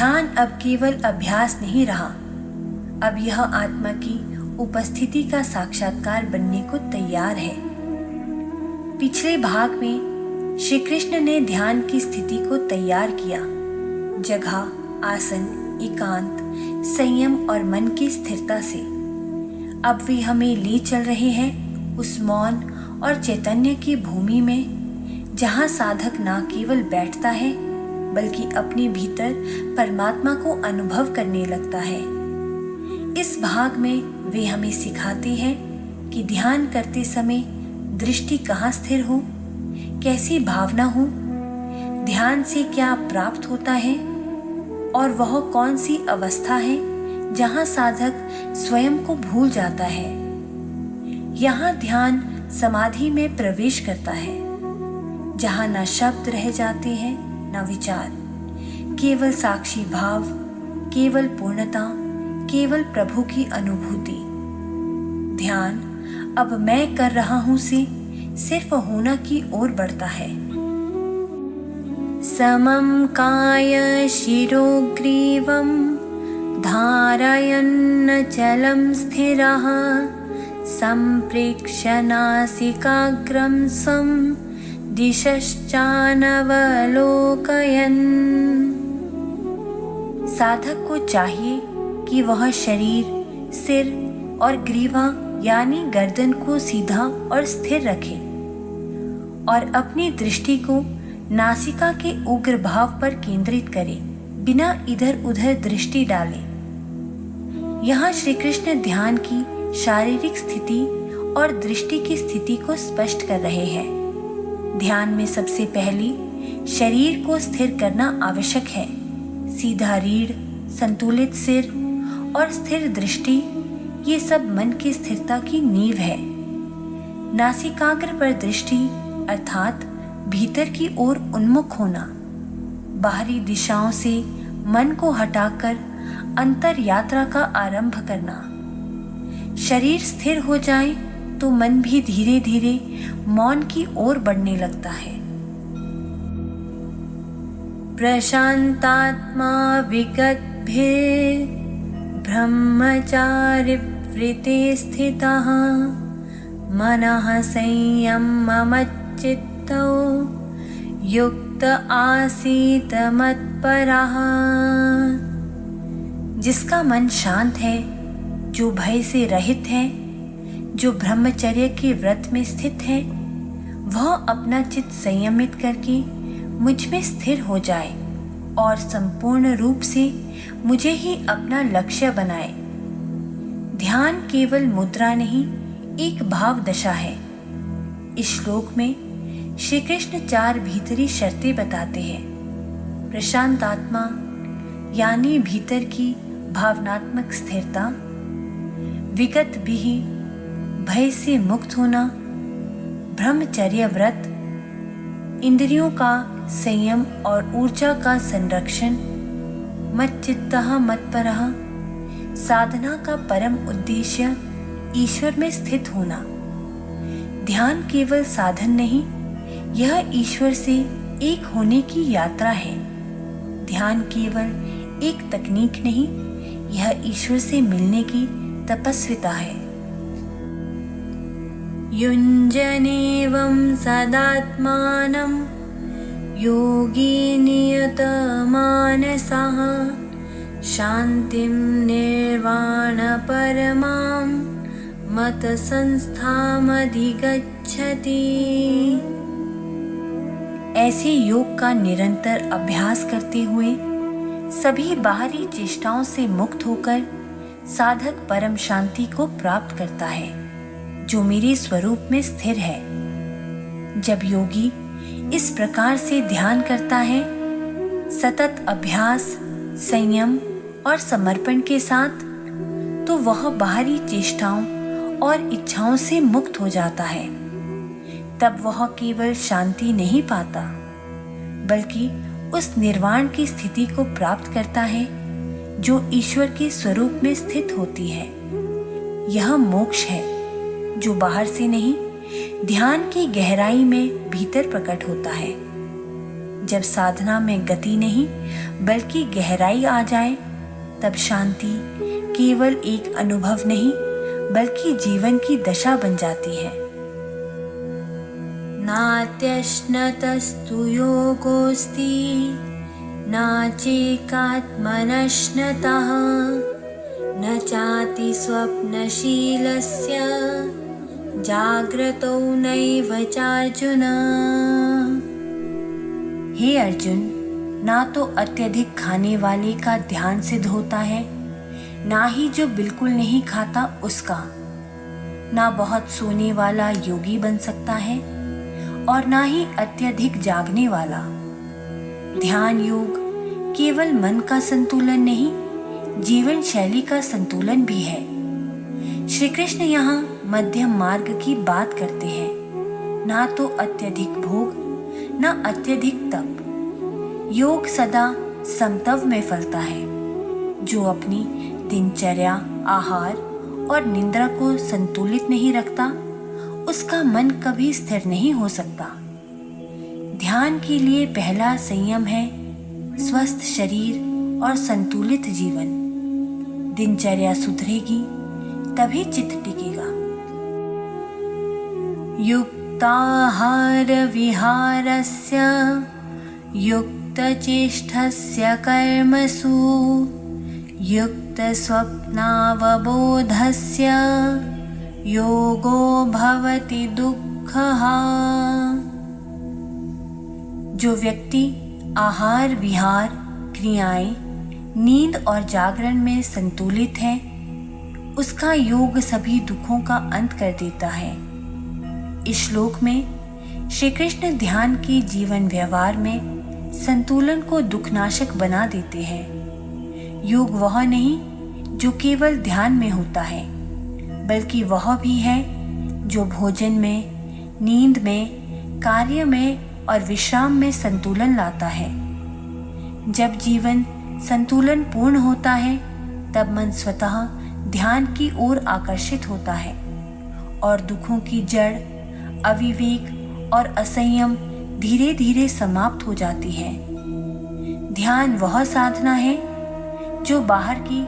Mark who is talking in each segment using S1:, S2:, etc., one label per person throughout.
S1: ध्यान अब केवल अभ्यास नहीं रहा, अब यह आत्मा की उपस्थिति का साक्षात्कार बनने को तैयार है। पिछले भाग में श्री कृष्ण ने ध्यान की स्थिति को तैयार किया, जगह, आसन, एकांत, संयम और मन की स्थिरता से। अब वे हमें ले चल रहे हैं उस मौन और चैतन्य की भूमि में, जहाँ साधक न केवल बैठता है बल्कि अपने भीतर परमात्मा को अनुभव करने लगता है। इस भाग में वे हमें सिखाते हैं कि ध्यान करते समय दृष्टि कहाँ स्थिर हो, कैसी भावना हो, ध्यान से क्या प्राप्त होता है और वह कौन सी अवस्था है जहाँ साधक स्वयं को भूल जाता है। यहाँ ध्यान समाधि में प्रवेश करता है, जहाँ न शब्द रह जाते हैं न विचार, केवल साक्षी भाव, केवल पूर्णता, केवल प्रभु की अनुभूति। ध्यान अब मैं कर रहा हूं से सिर्फ होना की ओर बढ़ता है। समं काय शिरो ग्रीवं धारयन् चलं स्थिरः संप्रेक्ष्य नासिकाग्रं स्वं दिशश्चानवलोकयन्। साधक को चाहिए कि वह शरीर, सिर और ग्रीवा यानी गर्दन को सीधा और स्थिर रखे और अपनी दृष्टि को नासिका के उग्र भाव पर केंद्रित करे, बिना इधर उधर दृष्टि डाले। यहाँ श्री कृष्ण ध्यान की शारीरिक स्थिति और दृष्टि की स्थिति को स्पष्ट कर रहे हैं। ध्यान में सबसे पहले शरीर को स्थिर करना आवश्यक है। सीधा रीढ़, संतुलित सिर और स्थिर दृष्टि, ये सब मन की स्थिरता की नींव है। नासिकाग्र पर दृष्टि अर्थात भीतर की ओर उन्मुख होना, बाहरी दिशाओं से मन को हटाकर अंतर यात्रा का आरंभ करना। शरीर स्थिर हो जाए तो मन भी धीरे धीरे मौन की ओर बढ़ने लगता है। प्रशांतात्मा विगतभिः ब्रह्मचारि वृते स्थितः मनः संयममच्चित्तो युक्त आसीत मत्परः। जिसका मन शांत है, जो भय से रहित है, जो ब्रह्मचर्य के व्रत में स्थित है, वह अपना चित्त संयमित करके मुझ में स्थिर हो जाए और संपूर्ण रूप से मुझे ही अपना लक्ष्य बनाए। ध्यान केवल मुद्रा नहीं, एक भाव दशा है। इस श्लोक में श्री कृष्ण 4 भीतरी शर्तें बताते हैं। प्रशांत आत्मा यानी भीतर की भावनात्मक स्थिरता, विगत भी भय से मुक्त होना, ब्रह्मचर्य व्रत, इंद्रियों का संयम और ऊर्जा का संरक्षण, मच्चित्तः मत्परः, साधना का परम उद्देश्य ईश्वर में स्थित होना। ध्यान केवल साधन नहीं, यह ईश्वर से एक होने की यात्रा है। ध्यान केवल एक तकनीक नहीं, यह ईश्वर से मिलने की तपस्विता है। युञ्जनेवं सदात्मानं योगी नियतमानसः शान्तिं निर्वाण परमां मतसंस्थामधिगच्छति। ऐसे योग का निरंतर अभ्यास करते हुए सभी बाहरी चेष्टाओं से मुक्त होकर साधक परम शांति को प्राप्त करता है, जो मेरे स्वरूप में स्थिर है। जब योगी इस प्रकार से ध्यान करता है, सतत अभ्यास, संयम और समर्पण के साथ, तो वह बाहरी चेष्टाओं और इच्छाओं से मुक्त हो जाता है। तब वह केवल शांति नहीं पाता, बल्कि उस निर्वाण की स्थिति को प्राप्त करता है जो ईश्वर के स्वरूप में स्थित होती है। यह मोक्ष है जो बाहर से नहीं, ध्यान की गहराई में भीतर प्रकट होता है। जब साधना में गति नहीं बल्कि गहराई आ जाए, तब शांति केवल एक अनुभव नहीं बल्कि जीवन की दशा बन जाती है। नात्यश्नतस्तु योगोऽस्ति नाचैकात्मनश्नतः न चाति स्वप्नशीलस्य जाग्रतो नैव चार्जुन। हे अर्जुन, ना तो अत्यधिक खाने वाले का ध्यान सिद्ध होता है, ना ही जो बिल्कुल नहीं खाता उसका, ना बहुत सोने वाला योगी बन सकता है और ना ही अत्यधिक जागने वाला। ध्यान योग केवल मन का संतुलन नहीं, जीवन शैली का संतुलन भी है। श्री कृष्ण यहाँ मध्यम मार्ग की बात करते हैं, ना तो अत्यधिक भोग ना अत्यधिक तप। योग सदा समतव में फलता है। जो अपनी दिनचर्या, आहार और निद्रा को संतुलित नहीं रखता, उसका मन कभी स्थिर नहीं हो सकता। ध्यान के लिए पहला संयम है स्वस्थ शरीर और संतुलित जीवन। दिनचर्या सुधरेगी तभी चित्त टिकेगा। युक्ताहार विहारस्य युक्तचेष्टस्य कर्मसु युक्त स्वप्नावबोधस्य योगो भवति दुःखः। जो व्यक्ति आहार विहार, क्रियाएं, नींद और जागरण में संतुलित है, उसका योग सभी दुखों का अंत कर देता है। इस श्लोक में श्री कृष्ण ध्यान के जीवन व्यवहार में संतुलन को दुखनाशक बना देते हैं। योग वह नहीं जो केवल ध्यान में होता है, बल्कि वह भी है जो भोजन में, नींद में, कार्य में और विश्राम में संतुलन लाता है। जब जीवन संतुलन पूर्ण होता है, तब मन स्वतः ध्यान की ओर आकर्षित होता है और दुखों की जड़, अविवेक और असंयम धीरे धीरे समाप्त हो जाती है। ध्यान वह साधना है जो बाहर की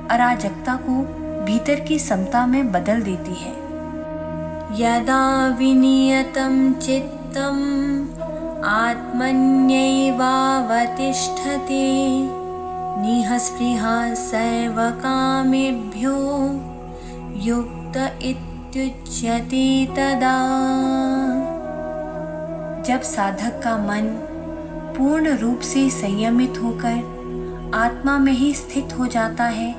S1: अराजकता को भीतर की समता में बदल देती है। यदा विनियतं चित्तम् आत्मन्यैवावतिष्ठते निःस्पृहा सर्वकामेभ्यो युक्त इत्युच्यते तदा। जब साधक का मन पूर्ण रूप से संयमित होकर आत्मा में ही स्थित हो जाता है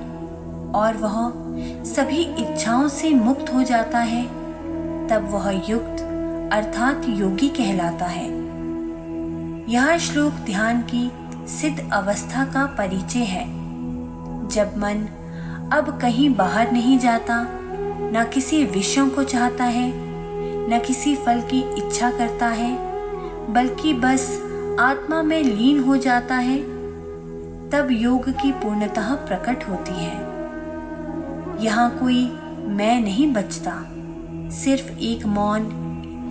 S1: और वह सभी इच्छाओं से मुक्त हो जाता है, तब वह युक्त अर्थात योगी कहलाता है। यह श्लोक ध्यान की सिद्ध अवस्था का परिचय है, जब मन अब कहीं बाहर नहीं जाता, न किसी विषयों को चाहता है, न किसी फल की इच्छा करता है, बल्कि बस आत्मा में लीन हो जाता है, तब योग की पूर्णतः प्रकट होती है। यहाँ कोई मैं नहीं बचता, सिर्फ एक मौन,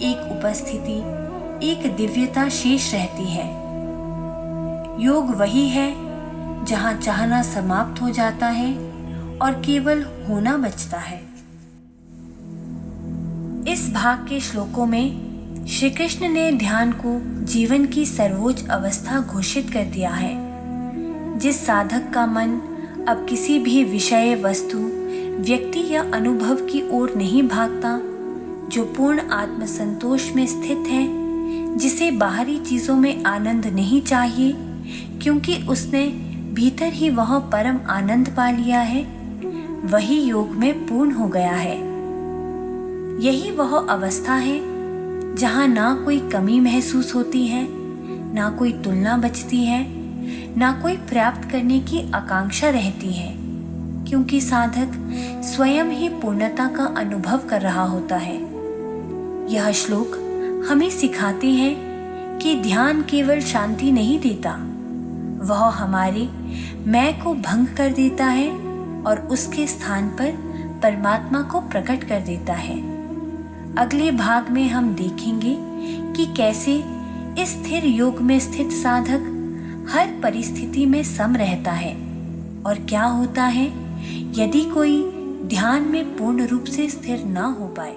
S1: एक उपस्थिति, एक दिव्यता शेष रहती है। योग वही है जहाँ चाहना समाप्त हो जाता है और केवल होना बचता है। इस भाग के श्लोकों में श्री कृष्ण ने ध्यान को जीवन की सर्वोच्च अवस्था घोषित कर दिया है। जिस साधक का मन अब किसी भी विषय, वस्तु, व्यक्ति या अनुभव की ओर नहीं भागता, जो पूर्ण आत्मसंतोष में स्थित है, जिसे बाहरी चीजों में आनंद नहीं चाहिए क्योंकि उसने भीतर ही वह परम आनंद पा लिया है, वही योग में पूर्ण हो गया है। यही वह अवस्था है जहाँ ना कोई कमी महसूस होती है, ना कोई तुलना बचती है, ना कोई प्राप्त करने की आकांक्षा रहती है, क्योंकि साधक स्वयं ही पूर्णता का अनुभव कर रहा होता है। यह श्लोक हमें सिखाते हैं कि ध्यान केवल शांति नहीं देता, वह हमारे मैं को भंग कर देता है और उसके स्थान पर परमात्मा को प्रकट कर देता है। अगले भाग में हम देखेंगे कि कैसे इस स्थिर योग में स्थित साधक हर परिस्थिति में सम रहता है। और क्या होता है यदि कोई ध्यान में पूर्ण रूप से स्थिर न हो पाए?